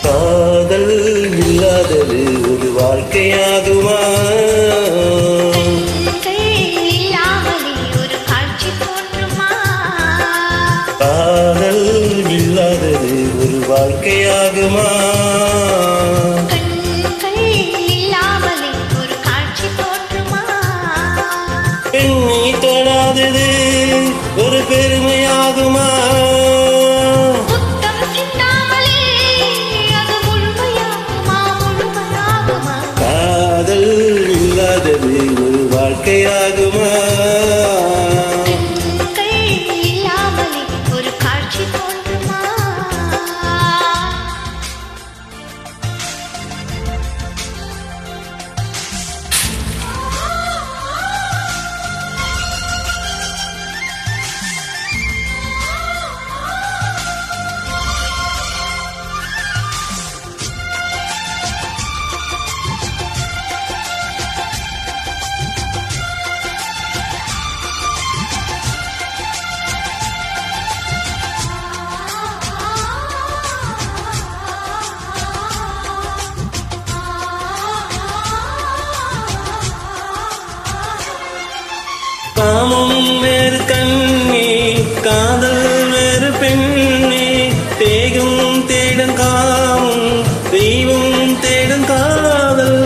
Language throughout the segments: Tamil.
காதல் இல்லாதது ஒரு வாழ்க்கையாகுமா? காதல் இல்லாதது ஒரு வாழ்க்கையாகுமா? பெண்ணை தொடாதது ஒரு பெருமையாகுமா? காதல் இல்லாதது ஒரு வாழ்க்கையாகுமா? காமம் வேறு கண்ணே, காதல் வேறு பெண்ணே, தேகம் தேடும் காமம், தெய்வம் தேடும் காதல்.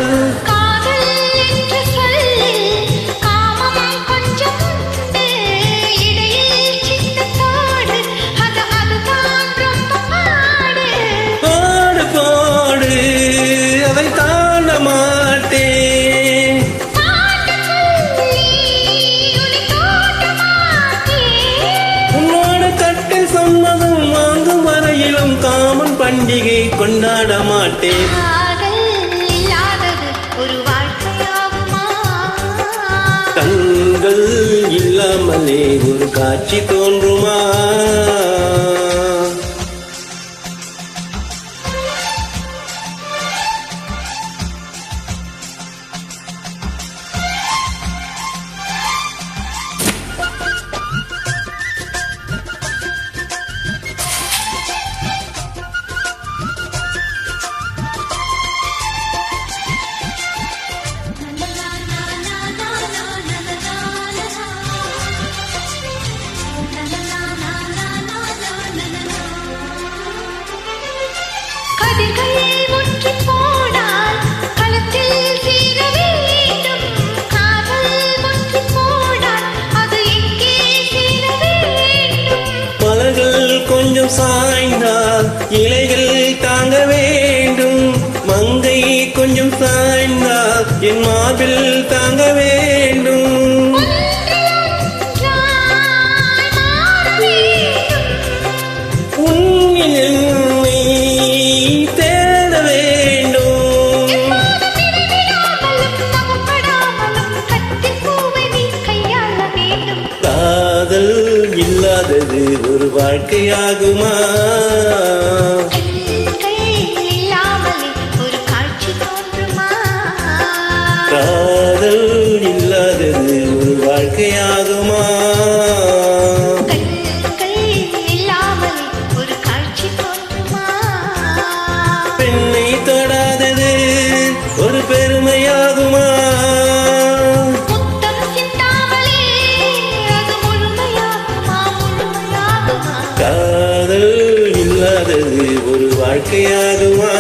பாடு பாடு அதை தாண்ட மாட்டேன். சம்மதம் வாங்கும் வரையிலும் காமன் பண்டிகை கொண்டாட மாட்டேன். கண்கள் இல்லாமலே ஒரு காட்சி தோன்றுமா? கொஞ்சம் சாய்ந்தால் இலைகள் தாங்க வேண்டும். மங்கை கொஞ்சம் சாய்ந்தால் என் மார்பில் தாங்க வேண்டும். உன்னை தேட வேண்டும். காதல் இல்லாதது ஒரு வாழ்க்கையாகுமா? காதல் இல்லாதது ஒரு வாழ்க்கையாகுமா? பெண்ணை தொடாதது ஒரு பெருமையாகுமா? காதல் இல்லாதது ஒரு வாழ்க்கையாகுமா?